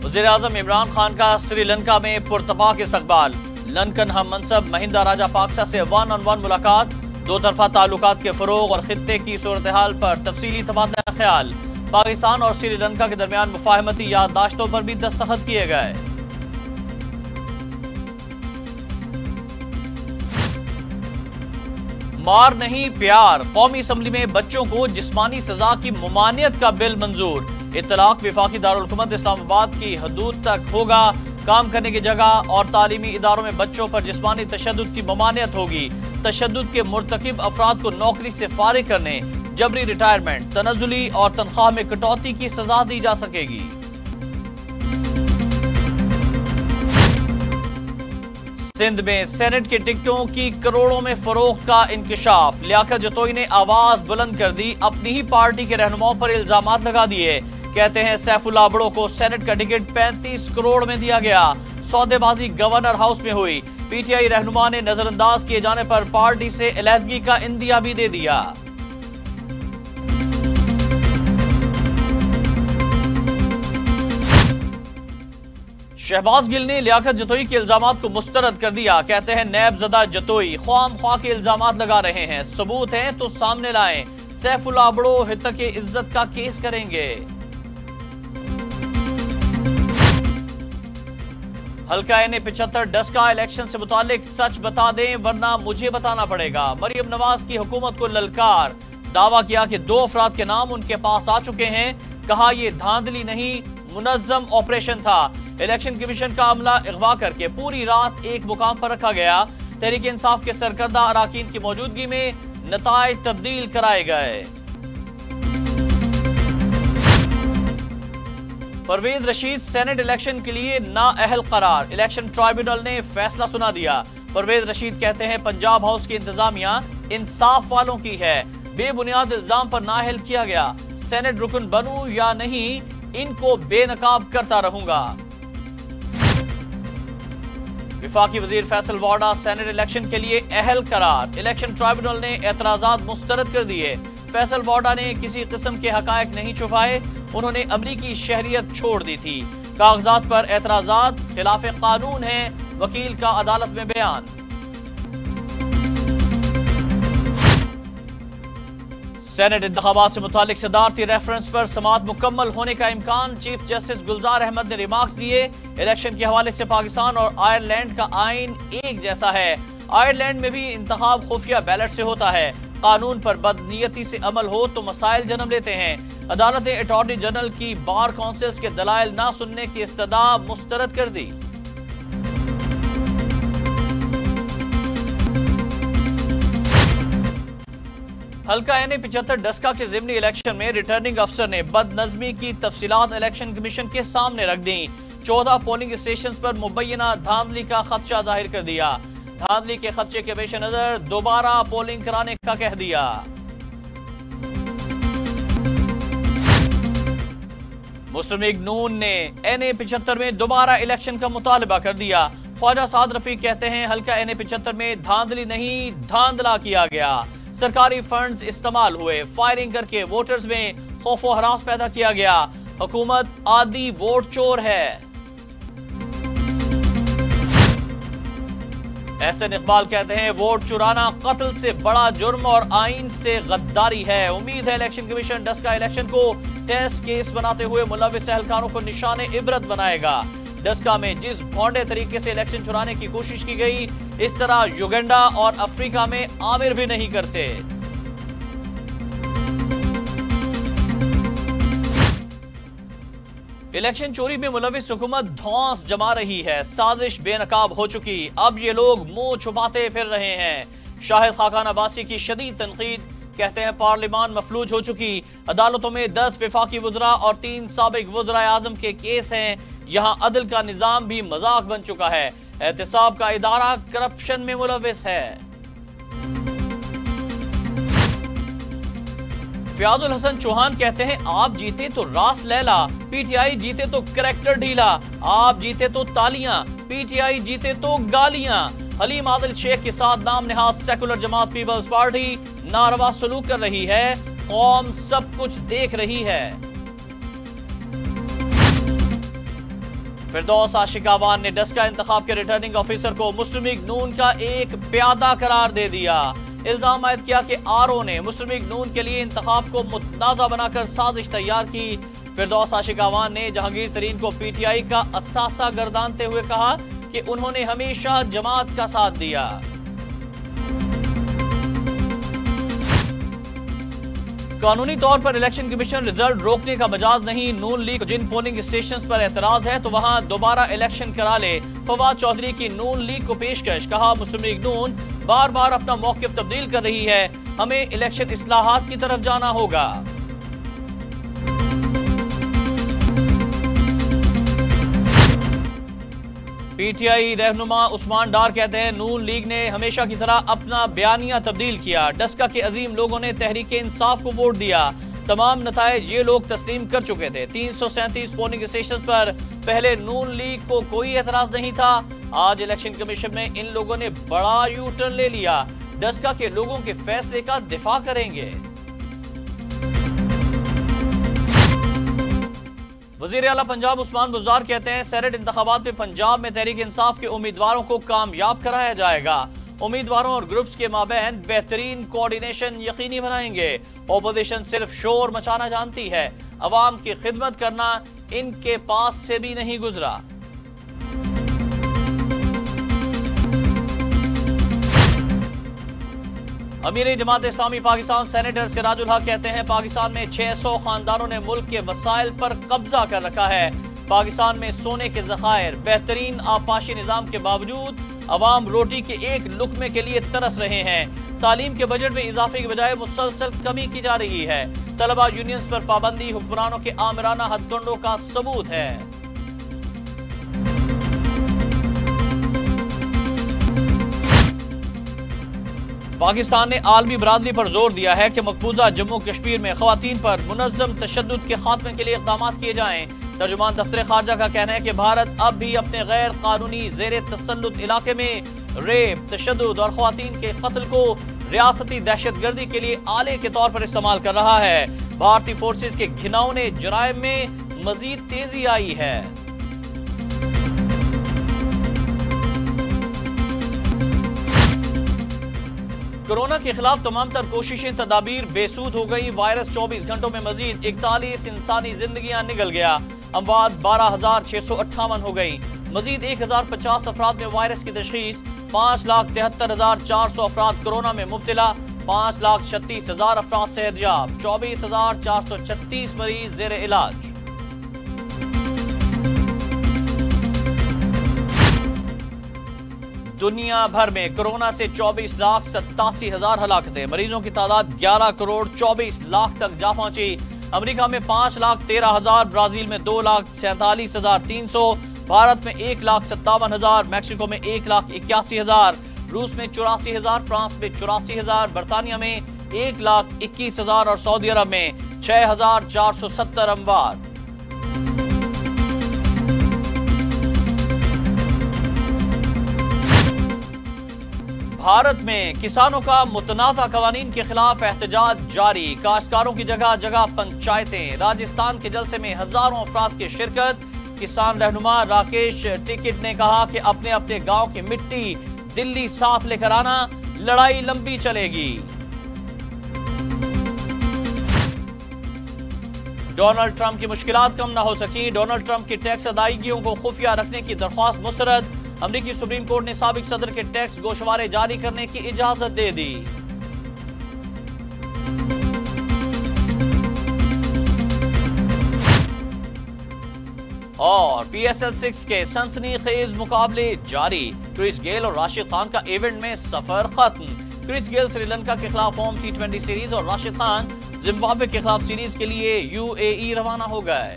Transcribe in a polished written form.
वज़ीर-ए-आज़म इमरान खान का श्रीलंका में पुरतपाक इस्तकबाल। लंदन हम मनसब महिंदा राजापाक्सा से 1-on-1 मुलाकात। दो तरफा ताल्लुकात के फरोग और खित्ते की सूरत हाल पर तफसीली तबादला ख्याल। पाकिस्तान और श्रीलंका के दरमियान मुफाहमती याददाश्तों पर भी दस्तखत किए गए। मार नहीं प्यार, कौमी असम्बली में बच्चों को जिस्मानी सजा की मुमानियत का बिल मंजूर। इत्तलाक विफाकी दारुल हुकूमत इस्लामाबाद की हदूद तक होगा। काम करने की जगह और तालीमी इदारों में बच्चों पर जिस्मानी तशद्दुद की मुमानियत होगी। तशद्दुद के मुर्तकिब अफराद को नौकरी से फारिग करने, जबरी रिटायरमेंट, तनज़ुली और तनख्वाह में कटौती की सजा दी जा सकेगी। सिंध में सेनेट की टिकटों की करोड़ों में फरोख्त का इंकशाफ। लियाकत जतोई ने आवाज बुलंद कर दी, अपनी ही पार्टी के रहनुमाओं पर इल्जामात लगा दिए। कहते हैं सैफुल्लाह अबड़ो को सेनेट का टिकट 35 करोड़ में दिया गया। सौदेबाजी गवर्नर हाउस में हुई। पीटीआई रहनुमा ने नजरअंदाज किए जाने पर पार्टी से अलहदगी का इंदिया भी दे दिया। शहबाज गिल ने लियाकत जतोई के इल्जामात को मुस्तरद कर दिया। कहते हैं नैबजदा जतोई ख्वाम ख्वाह के इल्जामात लगा रहे हैं, सबूत हैं तो सामने लाएं। सैफुल्लाह अबड़ो हितक इज्जत का केस करेंगे। हल्का एने 75 डस्का इलेक्शन से मुतालिक सच बता दें वरना मुझे बताना पड़ेगा। मरियम नवाज की हुकूमत को ललकार। दावा किया कि 2 अफराद के नाम उनके पास आ चुके हैं। कहा यह धांधली नहीं, मुनज्जम ऑपरेशन था। इलेक्शन कमीशन का अमला अगवा करके पूरी रात एक मुकाम पर रखा गया। तहरीक इंसाफ के सरकर्दा अराकीन की मौजूदगी में नताइज तब्दील कराए गए। परवेज रशीद सेनेट इलेक्शन के लिए नाअहल करार। इलेक्शन ट्राइब्यूनल ने फैसला सुना दिया। परवेज रशीद कहते हैं पंजाब हाउस की इंतजामिया इंसाफ वालों की है। बेबुनियाद इल्जाम पर नाअहल किया गया। सेनेट रुकन बनूं या नहीं, इनको बेनकाब करता रहूंगा। विफाकी वजीर फैसल वाडा सेनेट इलेक्शन के लिए अहल करार। इलेक्शन ट्राइब्यूनल ने एतराजात मुस्तरद कर दिए। फैसल वाडा ने किसी किस्म के हकायक नहीं छुपाए। उन्होंने अमरीकी शहरियत छोड़ दी थी। कागजात पर एतराजात खिलाफ कानून है, वकील का अदालत में बयान। सेनेट इंतखाबात से मुतालिक सदारती रेफरेंस पर समाअत मुकम्मल होने का इम्कान। चीफ जस्टिस गुलजार अहमद ने रिमार्क्स दिए। इलेक्शन के हवाले से पाकिस्तान और आयरलैंड का आइन एक जैसा है। आयरलैंड में भी इंतखाब खुफिया बैलेट से होता है। कानून पर बदनीयती से अमल हो तो मसाइल जन्म लेते हैं। अदालत ने अटॉर्नी जनरल की बार काउंसिल्स के दलाइल ना सुनने की इस्तदा मुस्तरद कर दी। हल्का एने 75 डस्का के ज़िमनी इलेक्शन में रिटर्निंग अफसर ने बदनज़मी की तफसीलात इलेक्शन कमीशन के सामने रख दी। 14 पोलिंग स्टेशन पर मुबैना धांधली का खदशा जाहिर कर दिया। धांधली के खदशे के पेश नजर दोबारा पोलिंग कराने का कह दिया। मुस्लिम लीग नून ने एनए 75 में दोबारा इलेक्शन का मुतालबा कर दिया। ख्वाजा साद रफीक कहते हैं हल्का एनए 75 में धांधली नहीं, धांधला किया गया। सरकारी फंड्स इस्तेमाल हुए। फायरिंग करके वोटर्स में खौफ व हरास पैदा किया गया। हुकूमत आदि वोट चोर है। एहसन इकबाल कहते हैं वोट चुराना कत्ल से बड़ा जुर्म और आइन से गद्दारी है। उम्मीद है इलेक्शन कमीशन डस्का इलेक्शन को टेस्ट केस बनाते हुए मुलविस एहलकारों को निशाने इबरत बनाएगा। डस्का में जिस भौंडे तरीके से इलेक्शन चुराने की कोशिश की गई, इस तरह युगांडा और अफ्रीका में आमिर भी नहीं करते। इलेक्शन चोरी में मुलविस हुकूमत धौंस जमा रही है। साजिश बेनकाब हो चुकी, अब ये लोग मुंह छुपाते फिर रहे हैं। शाहिद खाकान अब्बासी की शदीद तनकीद। कहते हैं पार्लियामान मफलूज हो चुकी। अदालतों में 10 वफाकी वज़रा और 3 साबिक वज़रा आज़म के केस हैं। यहाँ अदल का निज़ाम भी मजाक बन चुका है। एहतसाब का इदारा करप्शन में मुलविस है। फयाजुल हसन चौहान कहते हैं आप जीते तो रास लैला, पीटीआई जीते तो करैक्टर ढीला। आप जीते तो तालियां, पीटीआई जीते तो गालियां। हलीम आदिल शेख के साथ नाम निहाद सेकुलर जमात पीपल्स पार्टी नारवा सलूक कर रही है। कौम सब कुछ देख रही है। फिरदौस आशिकावान ने डस्का इंतखाब के रिटर्निंग ऑफिसर को मुस्लिम लीग नून का एक प्यादा करार दे दिया। इल्जाम आयद किया कि आरओ ने मुस्लिम लीग नून के लिए इंतखाब को मुतनाज़ा बनाकर साजिश तैयार की। फिरदौस आशिकावान ने जहांगीर तरीन को पीटीआई का असासा गर्दानते हुए कहा कि उन्होंने हमेशा जमात का साथ दिया। कानूनी तौर पर इलेक्शन कमीशन रिजल्ट रोकने का मजाज नहीं। नून लीग जिन पोलिंग स्टेशंस पर एतराज है तो वहां दोबारा इलेक्शन करा ले। फवाद चौधरी की नून लीग को पेशकश। कहा मुस्लिम लीग नून बार बार अपना मौक़िफ़ तब्दील कर रही है, हमें इलेक्शन इस्लाहात की तरफ जाना होगा। पीटीआई रहनुमा उस्मान डार कहते हैं नून लीग ने हमेशा की तरह अपना बयानिया तब्दील किया। डस्का के अजीम लोगों ने तहरीक इंसाफ को वोट दिया। तमाम नताइज ये लोग तस्लीम कर चुके थे। 337 पोलिंग स्टेशन पर पहले नून लीग को कोई एतराज नहीं था। आज इलेक्शन कमीशन में इन लोगों ने बड़ा यू टर्न ले लिया। डस्का के लोगों के फैसले का दिफा करेंगे। वज़ीर आला पंजाब उस्मान बुज़दार कहते हैं सेनेट इंतखाबात में पंजाब में तहरीक इंसाफ के उम्मीदवारों को कामयाब कराया जाएगा। उम्मीदवारों और ग्रुप्स के माबैन बेहतरीन कोऑर्डिनेशन यकीनी बनाएंगे। ओपोजिशन सिर्फ शोर मचाना जानती है, अवाम की खिदमत करना इनके पास से भी नहीं गुजरा। अमीर जमात इस्लामी पाकिस्तान सेनेटर सिराजुल हक कहते हैं पाकिस्तान में 600 खानदानों ने मुल्क के वसाइल पर कब्जा कर रखा है। पाकिस्तान में सोने के ज़खायर, बेहतरीन आपाशी निज़ाम के बावजूद अवाम रोटी के एक लुकमे के लिए तरस रहे हैं। तालीम के बजट में इजाफे की बजाय मुसलसल कमी की जा रही है। तलबा यूनियंस पर पाबंदी हुक्मरानों के आमिराना हथकंडों का सबूत है। पाकिस्तान ने आलमी बरादरी पर जोर दिया है कि मकबूजा जम्मू कश्मीर में खवातीन पर मुनज़्ज़म तशद्दुद के खात्मे के लिए इक़दाम किए जाएं। तर्जुमान दफ्तर खारजा का कहना है कि भारत अब भी अपने गैर कानूनी ज़ेर तसल्लुत इलाके में रेप, तशद्दुद और खवातीन के कत्ल को रियासती दहशतगर्दी के लिए आले के तौर पर इस्तेमाल कर रहा है। भारतीय फोर्सेज के घिनौने जराइम में मजीद तेजी आई है। कोरोना के खिलाफ तमाम तर कोशिशें तदाबीर बेसूद हो गई। वायरस 24 घंटों में मजीद 41 इंसानी जिंदगियां निगल गया। अमवात 12,658 हो गई। मजीद 1,050 अफराद में वायरस की तशखीस। 5,73,400 अफराद कोरोना में मुब्तला। 5,36,000 अफराद सेहतयाब। 24,436 मरीज जेर इलाज। दुनिया भर में कोरोना से 24,87,000 हलाकतें। मरीजों की तादाद 11 करोड़ 24 लाख तक जा पहुंची। अमेरिका में 5,13,000, ब्राजील में 2,47,300, भारत में 1,57,000, मैक्सिको में 1,81,000, रूस में 84,000, फ्रांस में 84,000, बरतानिया में 1,21,000 और सऊदी अरब में 6,470 अमवात। भारत में किसानों का मुतनाज़ा कवानीन के खिलाफ एहतजाज जारी। काश्तकारों की जगह जगह पंचायतें। राजस्थान के जलसे में हजारों अफराद की शिरकत। किसान रहनुमा राकेश टिकट ने कहा कि अपने अपने गांव की मिट्टी दिल्ली साथ लेकर आना, लड़ाई लंबी चलेगी। डोनाल्ड ट्रंप की मुश्किलात कम ना हो सकी। डोनाल्ड ट्रंप की टैक्स अदायगियों को खुफिया रखने की दरख्वास्त मुस्तरद। अमरीकी सुप्रीम कोर्ट ने साबिक सदर के टैक्स गोशवारे जारी करने की इजाजत दे दी। और PSL 6 के सनसनीखेज मुकाबले जारी। क्रिस गेल और राशिद खान का इवेंट में सफर खत्म। क्रिस गेल श्रीलंका के खिलाफ होम T20 सीरीज और राशिद खान जिम्बाब्वे के खिलाफ सीरीज के लिए UAE रवाना हो गए।